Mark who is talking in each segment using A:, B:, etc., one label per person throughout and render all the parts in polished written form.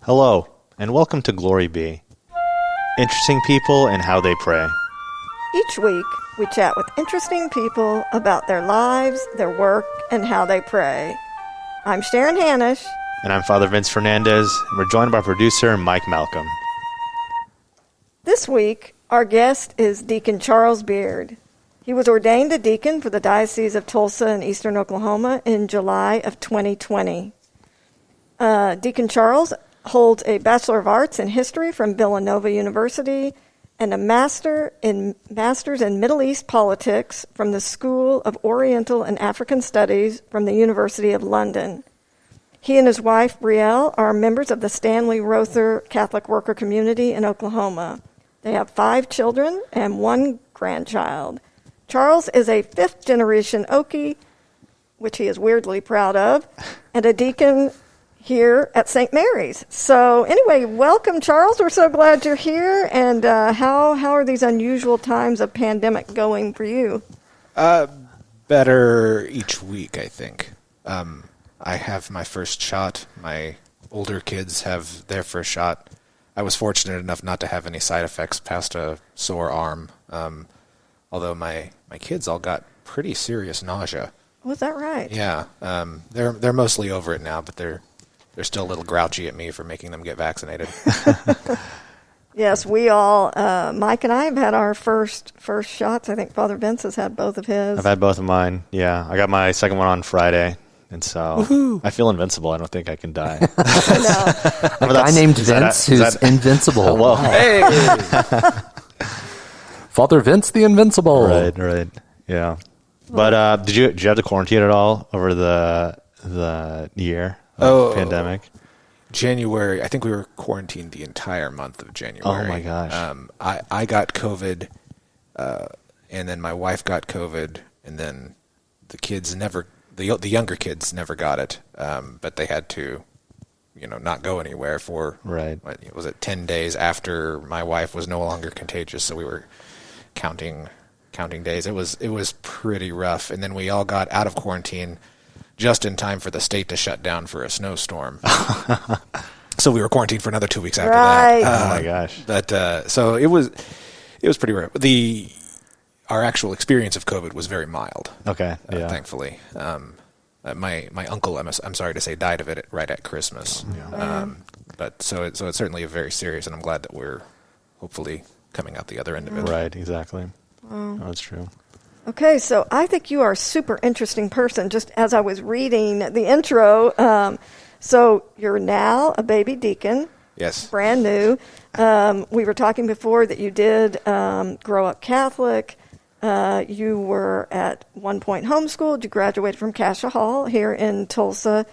A: Hello, and welcome to Glory Be. Interesting people and how they pray.
B: Each week, we chat with interesting people about their lives, their work, and how they pray. I'm Sharon Hanish.
A: And I'm Father Vince Fernandez, and we're joined by producer Mike Malcolm.
B: This week, our guest is Deacon Charles Beard. He was ordained a deacon for the Diocese of Tulsa in eastern Oklahoma in July of 2020. Deacon Charles holds a Bachelor of Arts in History from Villanova University and a Master's in Middle East Politics from the School of Oriental and African Studies from the University of London. He and his wife, Brielle, are members of the Stanley Rother Catholic Worker Community in Oklahoma. They have 5 children and 1 grandchild. Charles is a 5th-generation Okie, which he is weirdly proud of, and a deacon here at St. Mary's. So anyway, welcome, Charles. We're so glad you're here. And how are these unusual times of pandemic going for you?
C: Better each week, I think. I have my first shot. My older kids have their first shot. I was fortunate enough not to have any side effects past a sore arm, although my kids all got pretty serious nausea.
B: Was that right?
C: Yeah. They're mostly over it now, but they're still a little grouchy at me for making them get vaccinated.
B: Yes, we all, Mike and I have had our first shots. I think Father Vince has had both of his.
A: I've had both of mine, yeah. I got my second one on Friday, and so Woohoo. I feel invincible. I don't think I can die.
B: I
D: know. A guy named Vince who's invincible.
A: Well,
C: hey!
D: Father Vince the Invincible.
A: Right, yeah. But did you have to quarantine at all over the year? Pandemic.
C: January, I think we were quarantined the entire month of January.
A: Oh my gosh.
C: I got COVID, and then my wife got COVID, and then the younger kids never got it, but they had to, not go anywhere for,
A: right.
C: Was it 10 days after my wife was no longer contagious, so we were counting days. It was pretty rough, and then we all got out of quarantine just in time for the state to shut down for a snowstorm. So we were quarantined for another 2 weeks after
B: right.
C: that.
A: Oh my gosh.
C: But so it was pretty rough. Our actual experience of COVID was very mild.
A: Okay. Yeah.
C: Thankfully. My uncle, I'm sorry to say, died of it right at Christmas.
A: Yeah.
C: But so it's certainly very serious, and I'm glad that we're hopefully coming out the other end of it.
A: Right, exactly. Oh, that's true.
B: Okay, so I think you are a super interesting person. Just as I was reading the intro, so you're now a baby deacon.
C: Yes.
B: Brand new. We were talking before that you did grow up Catholic. You were at one point homeschooled. You graduated from Cassia Hall here in Tulsa.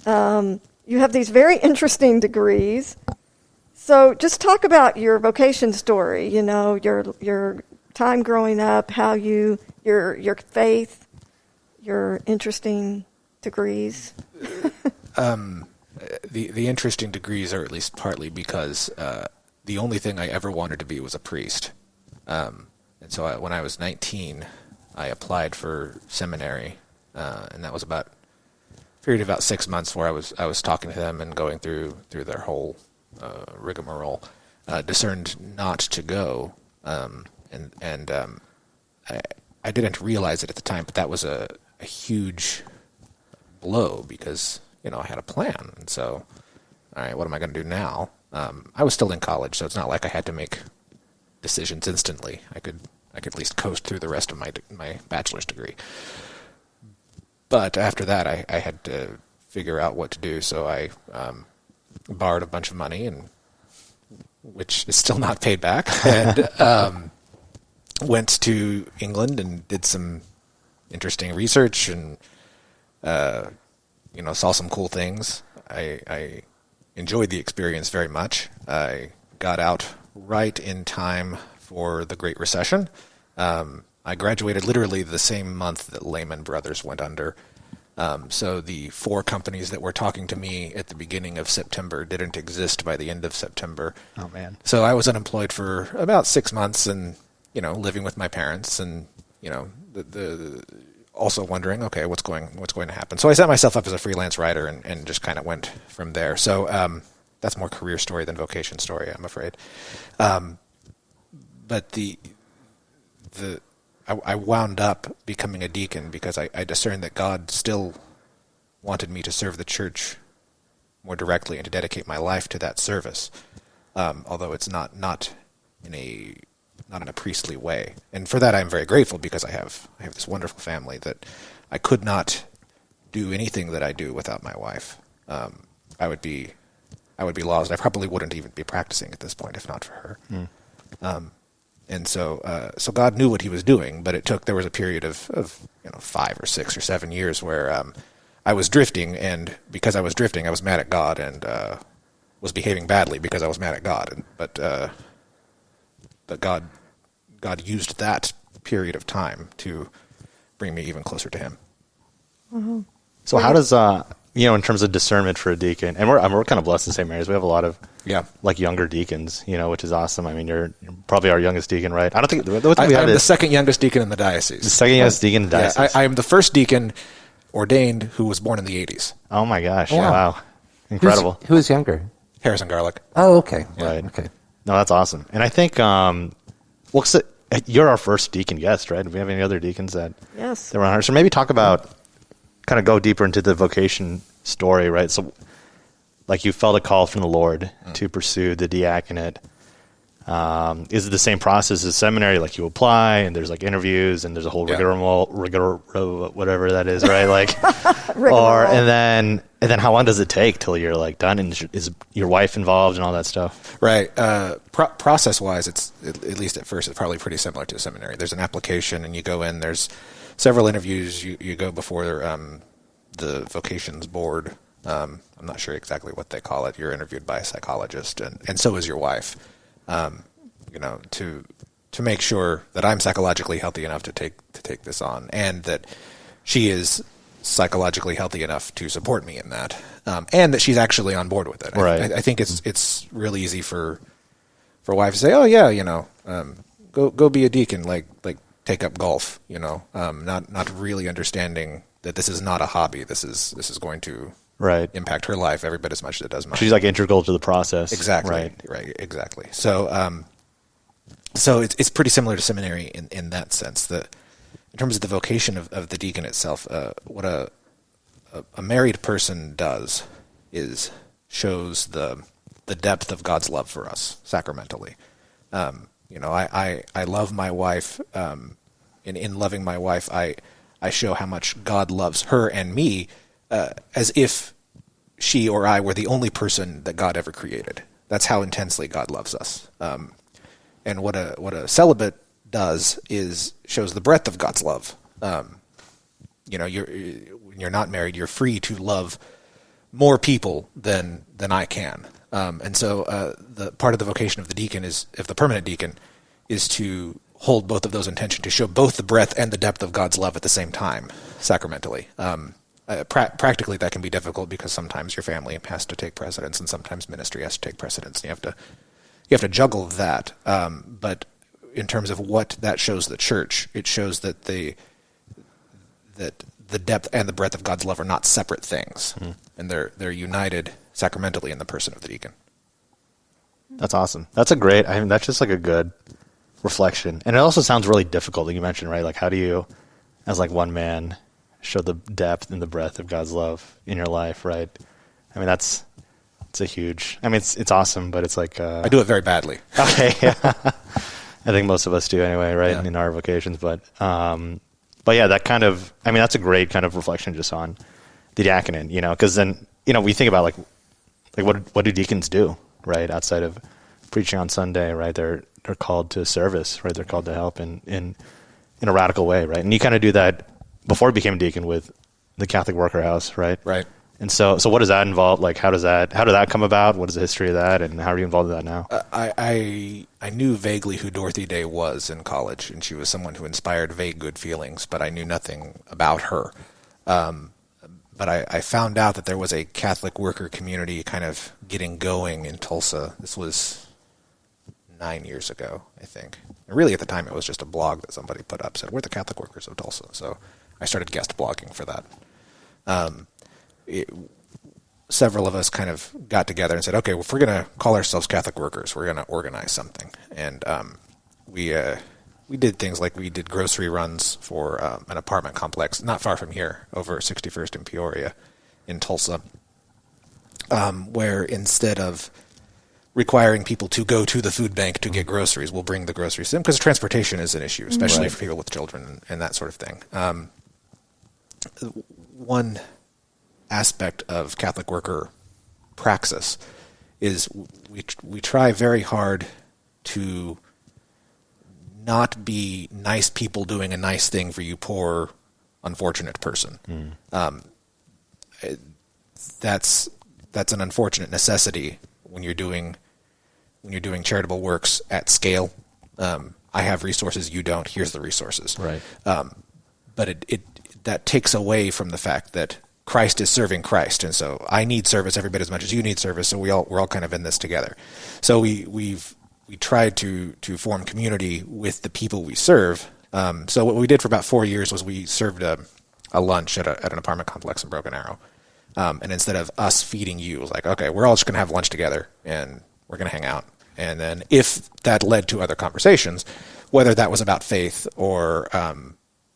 B: You have these very interesting degrees. So just talk about your vocation story, your time growing up, how your faith, your interesting degrees.
C: The interesting degrees are at least partly because the only thing I ever wanted to be was a priest. And so when I was 19, I applied for seminary, and that was a period of about 6 months where I was talking to them and going through their whole rigmarole. Discerned not to go, and I didn't realize it at the time, but that was a huge blow because I had a plan, and so all right, what am I going to do now? I was still in college, so it's not like I had to make decisions instantly. I could at least coast through the rest of my bachelor's degree. But after that, I had to figure out what to do, so I borrowed a bunch of money, and which is still not paid back, and went to England and did some interesting research and saw some cool things. I enjoyed the experience very much. I got out right in time for the Great Recession. I graduated literally the same month that Lehman Brothers went under. So the 4 companies that were talking to me at the beginning of September didn't exist by the end of September.
A: Oh man!
C: So I was unemployed for about 6 months, and living with my parents, and the also wondering, okay, what's going to happen. So I set myself up as a freelance writer and just kind of went from there. So that's more career story than vocation story, I'm afraid. But I wound up becoming a deacon because I discerned that God still wanted me to serve the church more directly and to dedicate my life to that service, although it's not in a priestly way. And for that, I'm very grateful because I have this wonderful family that I could not do anything that I do without my wife. I would be lost. I probably wouldn't even be practicing at this point if not for her. And so God knew what he was doing, but there was a period of 5 or 6 or 7 years where I was drifting, and because I was drifting, I was mad at God and was behaving badly because I was mad at God. But God used that period of time to bring me even closer to him.
B: Mm-hmm.
A: So how does in terms of discernment for a deacon, and we're kind of blessed in St. Mary's. We have a lot of like younger deacons, which is awesome. I mean, you're probably our youngest deacon, right? I don't think
C: I'm the second youngest deacon in the diocese.
A: The second youngest deacon in the diocese.
C: I am the first deacon ordained who was born in the 80s.
A: Oh my gosh! Wow. Incredible.
D: Who is younger?
C: Harrison Garlick.
D: Oh, okay.
A: Right.
D: Okay.
A: No, that's awesome. And I think you're our first deacon guest, right? Do we have any other deacons that were on here? So maybe talk about, kind of go deeper into the vocation story, right? So, like, you felt a call from the Lord to pursue the diaconate. Is it the same process as seminary? Like, you apply, and there's like interviews, and there's a whole rigmarole, whatever that is, right? Like, and then how long does it take till you're like done? And is your wife involved and all that stuff?
C: Right. Process-wise, it's at least at first, it's probably pretty similar to a seminary. There's an application, and you go in. There's several interviews. You go before the vocations board. I'm not sure exactly what they call it. You're interviewed by a psychologist, and so is your wife. To make sure that I'm psychologically healthy enough to take this on, and that she is psychologically healthy enough to support me in that, and that she's actually on board with it.
A: Right.
C: I think it's really easy for wives to say, "Oh yeah, go be a deacon, like take up golf," not really understanding that this is not a hobby. This is going to impact her life every bit as much as it does mine.
A: She's like integral to the process.
C: Exactly. Right. Exactly. So it's pretty similar to seminary in that sense. That in terms of the vocation of the deacon itself, what a married person does is shows the depth of God's love for us sacramentally. I love my wife. In loving my wife, I show how much God loves her and me, as if she or I were the only person that God ever created. That's how intensely God loves us. And what a celibate does is shows the breadth of God's love. When you're not married, you're free to love more people than I can. And so the part of the vocation of the deacon of the permanent deacon, is to hold both of those in tension, to show both the breadth and the depth of God's love at the same time, sacramentally. Practically, that can be difficult because sometimes your family has to take precedence, and sometimes ministry has to take precedence. And you have to juggle that. But in terms of what that shows the church, it shows that the depth and the breadth of God's love are not separate things, and they're united sacramentally in the person of the deacon.
A: That's awesome. That's that's just like a good reflection. And it also sounds really difficult, like you mentioned, right? Like, how do you, as like one man, show the depth and the breadth of God's love in your life, right? I mean, it's a huge, it's awesome, but it's like...
C: I do it very badly.
A: Okay, yeah. I think most of us do anyway, right? Yeah. In our vocations, but yeah, that kind of, that's a great kind of reflection just on the diaconate, because then, we think about like what do deacons do, right? Outside of preaching on Sunday, right? They're called to service, right? They're called to help in a radical way, right? And you kind of do that before you became a deacon with the Catholic Worker House, right?
C: Right.
A: And so what does that involve? Like, how did that come about? What is the history of that, and how are you involved in that now?
C: I knew vaguely who Dorothy Day was in college, and she was someone who inspired vague good feelings, but I knew nothing about her. But I found out that there was a Catholic worker community kind of getting going in Tulsa. This was 9 years ago, I think. And really, at the time, it was just a blog that somebody put up, said, "We're the Catholic Workers of Tulsa." So I started guest blogging for that. several of us kind of got together and said, okay, well, if we're going to call ourselves Catholic workers, we're going to organize something. And we did things like we did grocery runs for an apartment complex not far from here, over 61st in Peoria in Tulsa, where instead of requiring people to go to the food bank to get groceries, we'll bring the groceries to them, because transportation is an issue, especially for people with children and that sort of thing. One aspect of Catholic worker praxis is we try very hard to not be nice people doing a nice thing for you poor, unfortunate person. That's an unfortunate necessity when you're doing charitable works at scale. I have resources, you don't. Here's the resources.
A: Right.
C: But it that takes away from the fact that Christ is serving Christ, and so I need service every bit as much as you need service. So we're all kind of in this together. So we tried to form community with the people we serve. So what we did for about 4 years was we served a lunch at an apartment complex in Broken Arrow. And instead of us feeding you, it was like, okay, we're all just going to have lunch together and we're going to hang out. And then if that led to other conversations, whether that was about faith or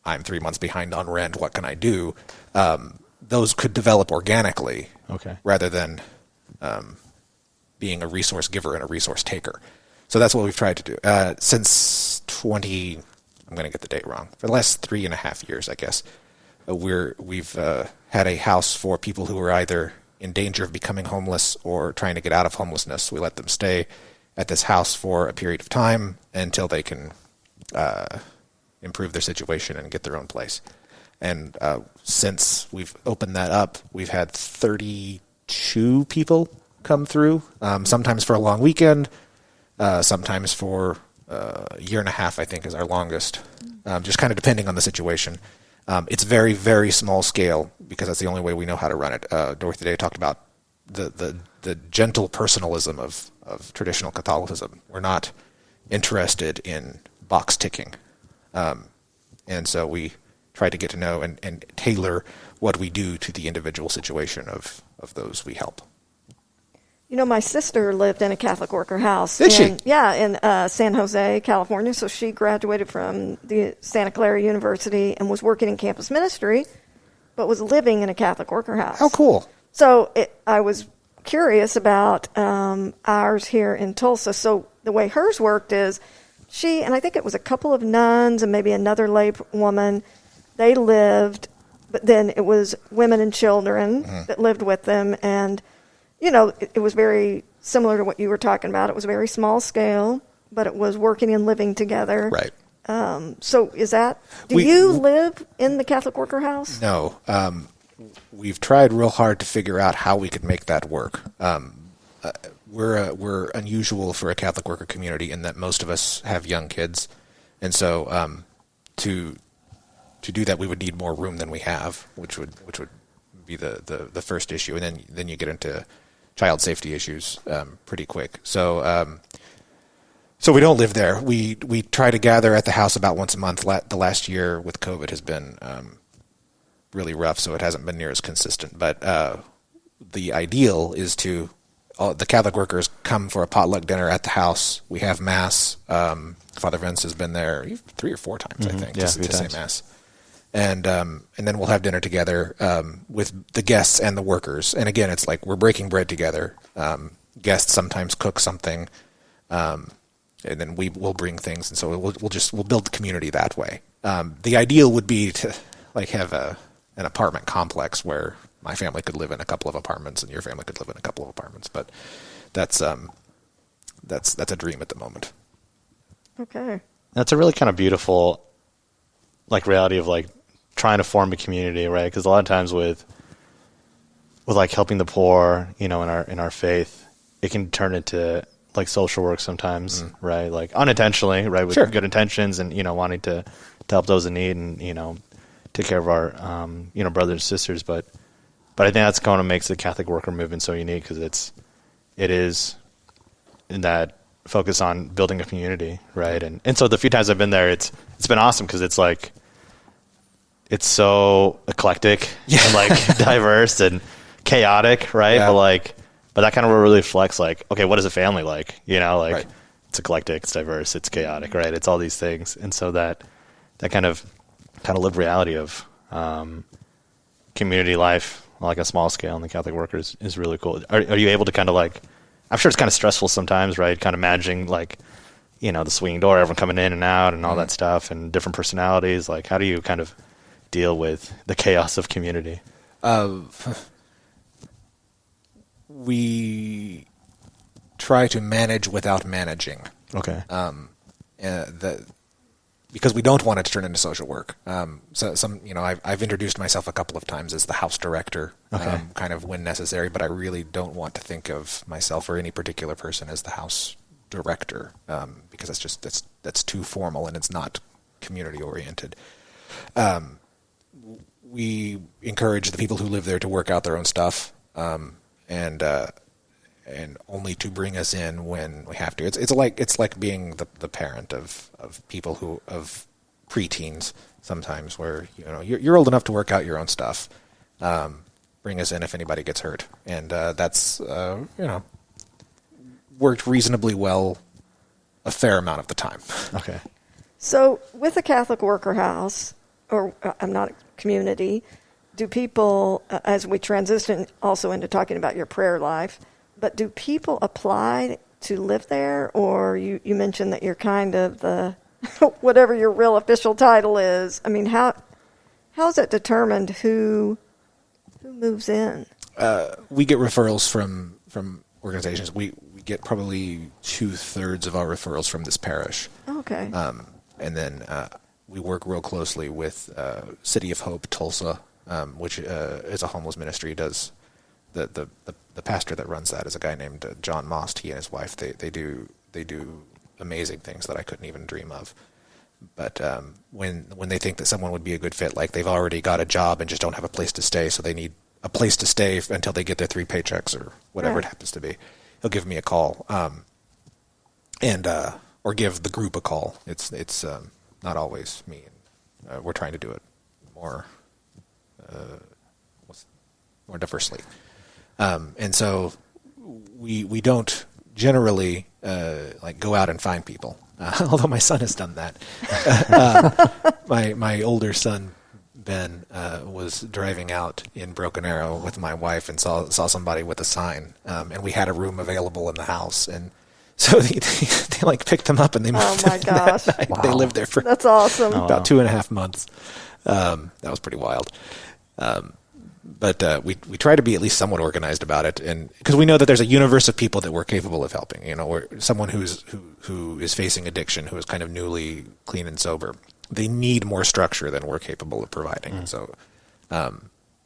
C: I'm 3 months behind on rent, what can I do? Those could develop organically, rather than being a resource giver and a resource taker. So that's what we've tried to do since I'm going to get the date wrong, for the last 3.5 years, I guess. We've had a house for people who are either in danger of becoming homeless or trying to get out of homelessness. We let them stay at this house for a period of time until they can improve their situation and get their own place. And since we've opened that up, we've had 32 people come through, sometimes for a long weekend, sometimes for a year and a half, I think, is our longest, just kind of depending on the situation. It's very, very small scale because that's the only way we know how to run it. Dorothy Day talked about the gentle personalism of traditional Catholicism. We're not interested in box ticking. And so we try to get to know and tailor what we do to the individual situation of those we help.
B: You know, my sister lived in a Catholic worker house.
C: Did she?
B: Yeah, in San Jose, California. So she graduated from the Santa Clara University and was working in campus ministry, but was living in a Catholic worker house.
C: How cool.
B: So I was curious about ours here in Tulsa. So the way hers worked is she, and I think it was a couple of nuns and maybe another lay woman, they lived, but then it was women and children that lived with them. And you know, it was very similar to what you were talking about. It was very small scale, but it was working and living together.
C: Right.
B: So is that, do you live in the Catholic worker house?
C: No. We've tried real hard to figure out how we could make that work. We're unusual for a Catholic worker community in that most of us have young kids. And so to do that, we would need more room than we have, which would be the first issue. And then you get into child safety issues pretty quick. So we don't live there. We try to gather at the house about once a month. The last year with COVID has been really rough, so it hasn't been near as consistent. But the ideal is to the Catholic workers come for a potluck dinner at the house. We have Mass. Father Vince has been there 3 or 4 times, I think, to say Mass. And then we'll have dinner together with the guests and the workers. And again, it's like we're breaking bread together. Guests sometimes cook something, and then we'll bring things. And so we'll build the community that way. The ideal would be to like have an apartment complex where my family could live in a couple of apartments and your family could live in a couple of apartments. But that's a dream at the moment.
B: Okay.
A: That's a really kind of beautiful like reality of like trying to form a community, right? Because a lot of times with like helping the poor, you know, in our faith, it can turn into like social work sometimes, right? Like unintentionally, right? With good intentions and, you know, wanting to help those in need and, you know, take care of our, you know, brothers and sisters. But I think that's kind of makes the Catholic worker movement so unique because it is in that focus on building a community, right? And so the few times I've been there, it's been awesome because it's like, it's so eclectic and like diverse and chaotic, right? But that kind of really reflects like, okay, what is a family like? Right. It's eclectic, it's diverse, it's chaotic, right? It's all these things. And so that kind of lived reality of community life, like a small scale in the Catholic workers is really cool. Are you able to kind of like, I'm sure it's kind of stressful sometimes, right? Kind of managing like, the swinging door, everyone coming in and out and all that stuff and different personalities. Like, how do you kind of deal with the chaos of community?
C: We try to manage without managing.
A: Okay.
C: Because we don't want it to turn into social work. I've introduced myself a couple of times as the house director, kind of when necessary, but I really don't want to think of myself or any particular person as the house director, because that's too formal and it's not community oriented. We encourage the people who live there to work out their own stuff, and only to bring us in when we have to. It's like being the parent of people of preteens sometimes, where you're old enough to work out your own stuff. Bring us in if anybody gets hurt, and that's worked reasonably well a fair amount of the time.
A: Okay.
B: So with the Catholic worker house, or I'm not community, do people, as we transition also into talking about your prayer life, but do people apply to live there? Or you mentioned that you're kind of the, whatever your real official title is. I mean, how is it determined who moves in?
C: We get referrals from organizations. We get probably 2/3 of our referrals from this parish.
B: Okay.
C: And then we work real closely with City of Hope, Tulsa, which is a homeless ministry. Does the pastor that runs that is a guy named John Most. He and his wife they do amazing things that I couldn't even dream of. But when they think that someone would be a good fit, like they've already got a job and just don't have a place to stay, so they need a place to stay until they get their 3 paychecks or whatever it happens to be, he'll give me a call, or give the group a call. It's not always me. We're trying to do it more diversely, and so we don't generally go out and find people. Although my son has done that. My older son Ben was driving out in Broken Arrow with my wife and saw somebody with a sign, and we had a room available in the house, and so they picked them up and they moved.
B: Oh my gosh!
C: Wow. They lived there for
B: that's awesome.
C: About 2.5 months. That was pretty wild. But we try to be at least somewhat organized about it, and because we know that there's a universe of people that we're capable of helping. Or someone who is facing addiction, who is kind of newly clean and sober, they need more structure than we're capable of providing. Mm. So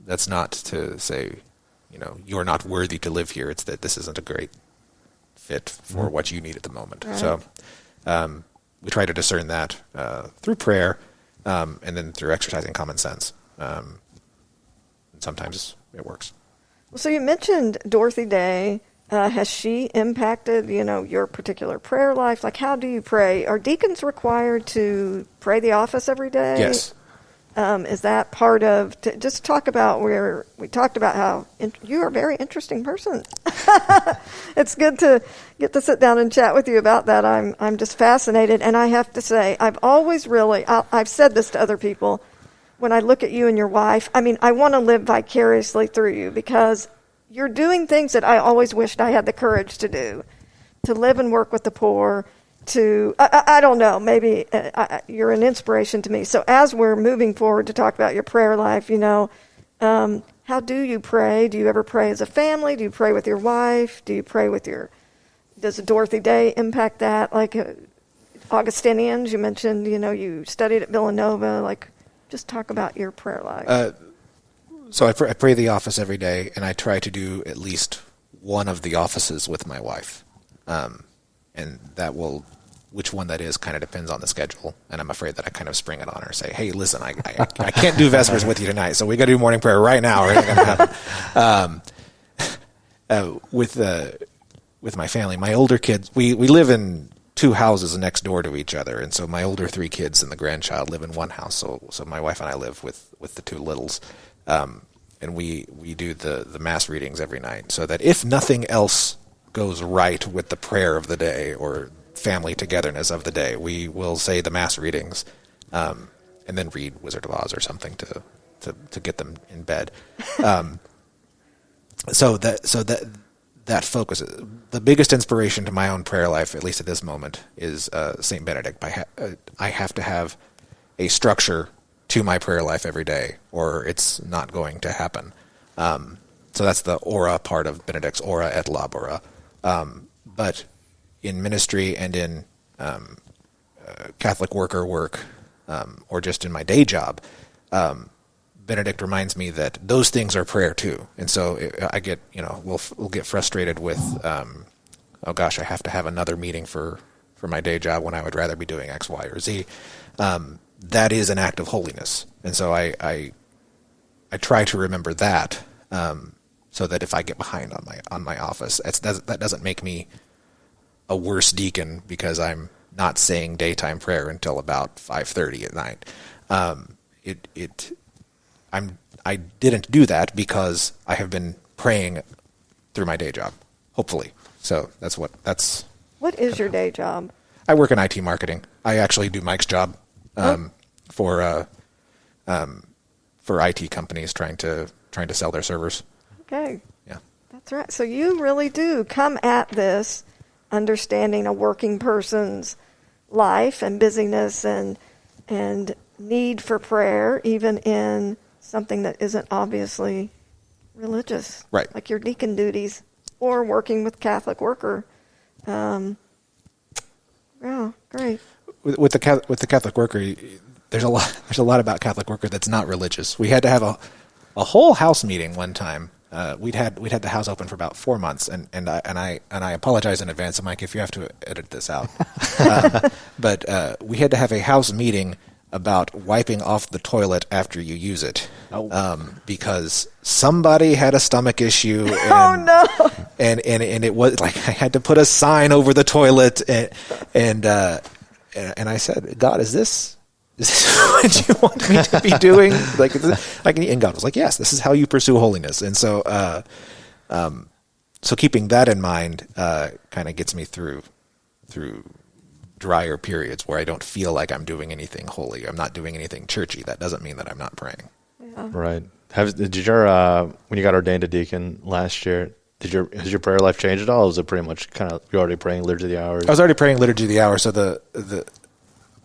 C: that's not to say, you're not worthy to live here. It's that this isn't a great fit for what you need at the moment. Right. So we try to discern that through prayer, and then through exercising common sense. Sometimes it works.
B: So you mentioned Dorothy Day. Has she impacted, your particular prayer life? Like, how do you pray? Are deacons required to pray the office every day?
C: Yes.
B: Is that part of, just talk about where we talked about how you are a very interesting person. It's good to get to sit down and chat with you about that. I'm just fascinated. And I have to say, I've always really, I've said this to other people, when I look at you and your wife, I want to live vicariously through you, because you're doing things that I always wished I had the courage to do, to live and work with the poor, I don't know, maybe you're an inspiration to me. So as we're moving forward to talk about your prayer life, how do you pray? Do you ever pray as a family? Do you pray with your wife? Do you pray with does Dorothy Day impact that? Like Augustinians, you mentioned, you studied at Villanova, just talk about your prayer life.
C: So I pray the office every day, and I try to do at least one of the offices with my wife. And which one that is kind of depends on the schedule. And I'm afraid that I kind of spring it on her, say, hey, listen, I can't do Vespers with you tonight, so we got to do morning prayer right now, or it ain't going to happen. With my family, my older kids, we live in 2 houses next door to each other, and so my older 3 kids and the grandchild live in one house. So my wife and I live with the 2 littles. and we do the mass readings every night, so that if nothing else goes right with the prayer of the day or family togetherness of the day, we will say the mass readings, and then read Wizard of Oz or something to get them in bed. So that focus, the biggest inspiration to my own prayer life, at least at this moment, is Saint Benedict. I have to have a structure to my prayer life every day, or it's not going to happen. So that's the ora part of Benedict's ora et labora. But in ministry and in Catholic worker work, or just in my day job, Benedict reminds me that those things are prayer too. And so I get, we'll get frustrated with, oh gosh, I have to have another meeting for my day job when I would rather be doing X, Y, or Z. That is an act of holiness. And so I try to remember that, so that if I get behind on my office, that doesn't make me a worse deacon because I'm not saying daytime prayer until about 5:30 at night. I didn't do that because I have been praying through my day job, hopefully. So that's.
B: What is your day job?
C: I work in IT marketing. I actually do Mike's job for IT companies trying to sell their servers.
B: Okay.
C: Yeah.
B: That's right. So you really do come at this understanding a working person's life and busyness and need for prayer, even in something that isn't obviously religious,
C: right?
B: Like your deacon duties or working with Catholic worker. Yeah, great.
C: With the Catholic worker, there's a lot about Catholic worker that's not religious. We had to have a whole house meeting one time. We'd had the house open for about 4 months, and I apologize in advance, Mike, if you have to edit this out. But we had to have a house meeting about wiping off the toilet after you use it, because somebody had a stomach issue. And,
B: oh no!
C: And it was like I had to put a sign over the toilet, and I said, God, is this what you want me to be doing? And God was like, yes, this is how you pursue holiness. And so, so keeping that in mind, kind of gets me through drier periods where I don't feel like I'm doing anything holy. I'm not doing anything churchy. That doesn't mean that I'm not praying.
B: Yeah.
A: Right. Did your when you got ordained a deacon last year, has your prayer life changed at all? Or was it pretty much kind of you're already praying Liturgy of the Hours?
C: I was already praying Liturgy of the Hour. So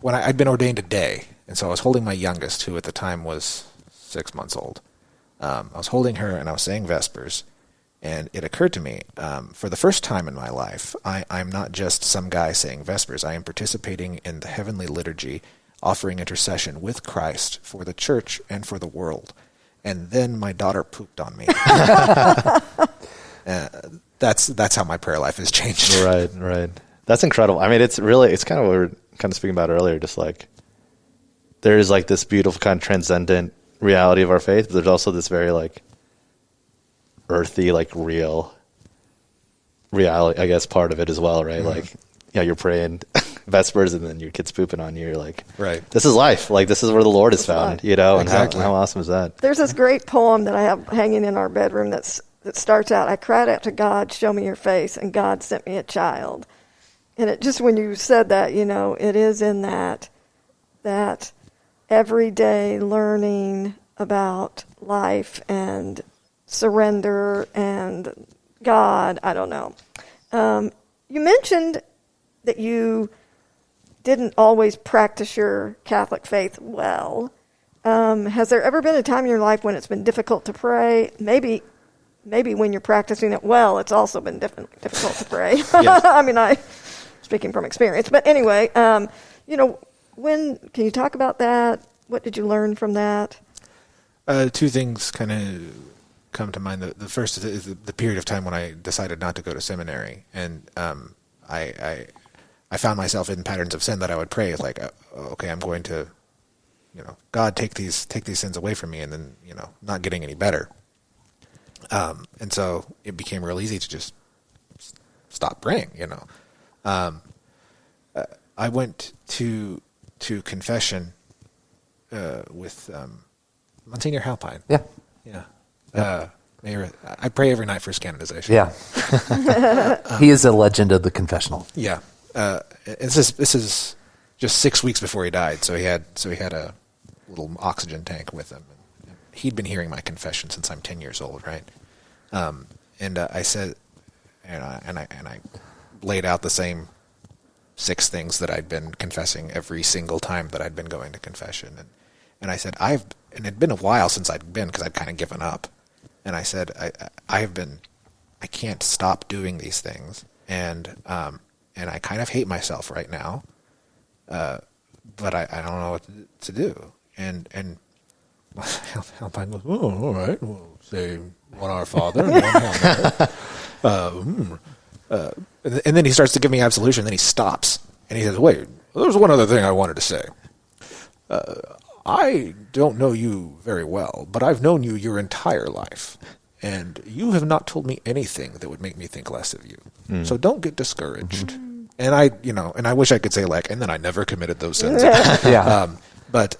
C: when I'd been ordained a day, and so I was holding my youngest, who at the time was 6 months old. I was holding her and I was saying Vespers. And it occurred to me, for the first time in my life, I'm not just some guy saying Vespers. I am participating in the heavenly liturgy, offering intercession with Christ for the church and for the world. And then my daughter pooped on me. That's how my prayer life has changed.
A: Right. That's incredible. I mean, it's kind of what we were kind of speaking about earlier, just like there's like this beautiful kind of transcendent reality of our faith, but there's also this very like earthy, like real reality, I guess, part of it as well, right? Mm-hmm. Like, you're praying Vespers and then your kid's pooping on you. You're like,
C: right,
A: this is life. Like, this is where the Lord is found,
C: Exactly.
A: And how awesome is that?
B: There's this great poem that I have hanging in our bedroom that starts out, I cried out to God, show me your face, and God sent me a child. And it just, when you said that, it is in that everyday learning about life and surrender and God. I don't know. You mentioned that you didn't always practice your Catholic faith well. Has there ever been a time in your life when it's been difficult to pray? Maybe when you're practicing it well, it's also been difficult to pray.
C: Yes.
B: I mean, speaking from experience. But anyway, when can you talk about that? What did you learn from that?
C: Two things kind of come to mind. The first is the period of time when I decided not to go to seminary, and I found myself in patterns of sin that I would pray like, okay, I'm going to, God, take these sins away from me, and then not getting any better. And so it became real easy to just stop praying. I went to confession with Monsignor Halpine.
D: Yeah.
C: I pray every night for his canonization.
D: Yeah. He is a legend of the confessional.
C: Yeah. This is just 6 weeks before he died, so he had a little oxygen tank with him. He'd been hearing my confession since I'm 10 years old, right? I said, and I laid out the same 6 things that I'd been confessing every single time that I'd been going to confession, and I said it'd been a while since I'd been, because I'd kind of given up, and I said I can't stop doing these things, and I kind of hate myself right now, but I don't know what to do, and Alpine goes, oh, all right, we'll say one Our Father and one Hail Mary. And then he starts to give me absolution, and then he stops. And he says, wait, there's one other thing I wanted to say. I don't know you very well, but I've known you your entire life. And you have not told me anything that would make me think less of you. So don't get discouraged. And I wish I could say, like, and then I never committed those sins.
D: Yeah.
C: But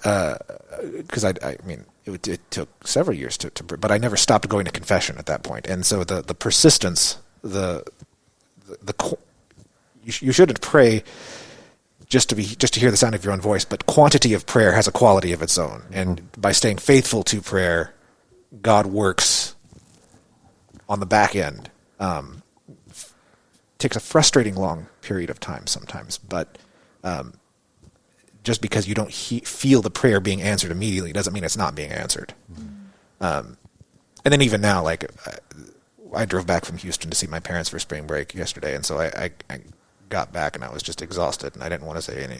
C: because it took several years but I never stopped going to confession at that point. And so the persistence, you shouldn't pray just to hear the sound of your own voice, but quantity of prayer has a quality of its own. And by staying faithful to prayer, God works on the back end. Takes a frustrating long period of time sometimes, but just because you don't feel the prayer being answered immediately doesn't mean it's not being answered. And then even now, like, I drove back from Houston to see my parents for spring break yesterday, and so I got back and I was just exhausted and I didn't want to say any.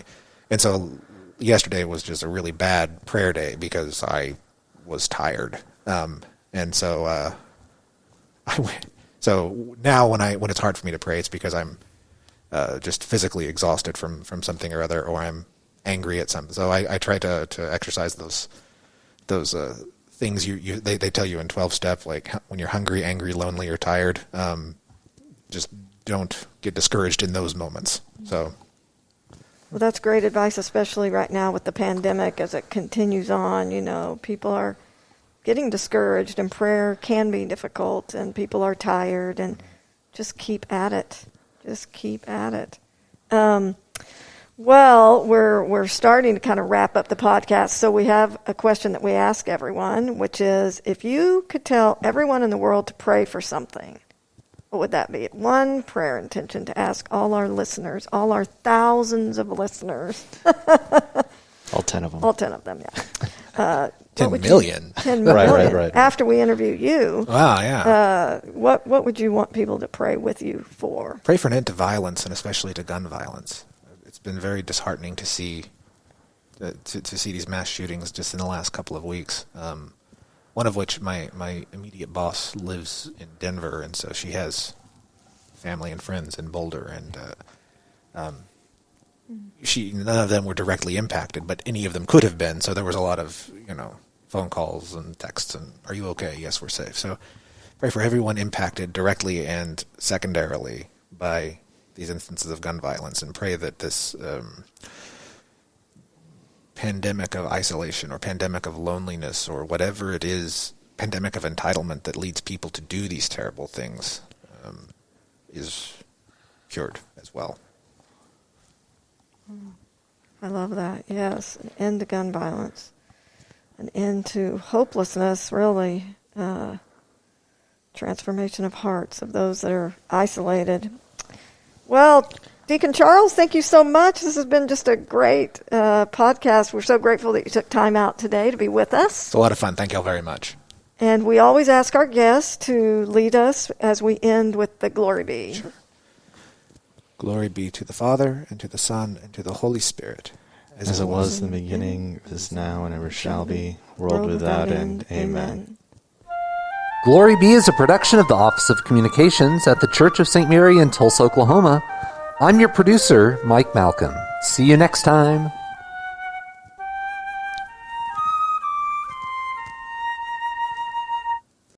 C: And so yesterday was just a really bad prayer day because I was tired. And so I went. So now when it's hard for me to pray, it's because I'm just physically exhausted from something or other, or I'm angry at something. So I try to exercise those things they tell you in 12-step, like when you're hungry, angry, lonely, or tired. Just don't get discouraged in those moments. So,
B: well, that's great advice, especially right now with the pandemic as it continues on. You know, people are getting discouraged, and prayer can be difficult, and people are tired, and just keep at it. Just keep at it. Well, we're starting to kind of wrap up the podcast, so we have a question that we ask everyone, which is, if you could tell everyone in the world to pray for something, what would that be? One prayer intention to ask all our listeners, all our thousands of listeners.
A: All 10 of them.
B: All 10 of them, yeah.
C: 10 million.
B: 10 million.
A: Right.
B: After we interview you.
C: Wow, yeah.
B: What would you want people to pray with you for?
C: Pray for an end to violence, and especially to gun violence. It's been very disheartening to see these mass shootings just in the last couple of weeks. One of which my immediate boss lives in Denver, and so she has family and friends in Boulder, and none of them were directly impacted, but any of them could have been. So there was a lot of phone calls and texts and, "Are you okay? Yes, we're safe." So pray for everyone impacted directly and secondarily by these instances of gun violence, and pray that this pandemic of isolation or pandemic of loneliness or whatever it is, pandemic of entitlement that leads people to do these terrible things, is cured as well.
B: I love that. Yes, an end to gun violence, an end to hopelessness, really, transformation of hearts of those that are isolated. Well, Deacon Charles, thank you so much. This has been just a great podcast. We're so grateful that you took time out today to be with us.
C: It's a lot of fun. Thank you all very much.
B: And we always ask our guests to lead us as we end with the Glory Be.
C: Sure. Glory be to the Father, and to the Son, and to the Holy Spirit.
A: As it was in the beginning, is now, and ever shall be, world without end. Amen.
D: Glory Be is a production of the Office of Communications at the Church of St. Mary in Tulsa, Oklahoma. I'm your producer, Mike Malcolm. See you next time.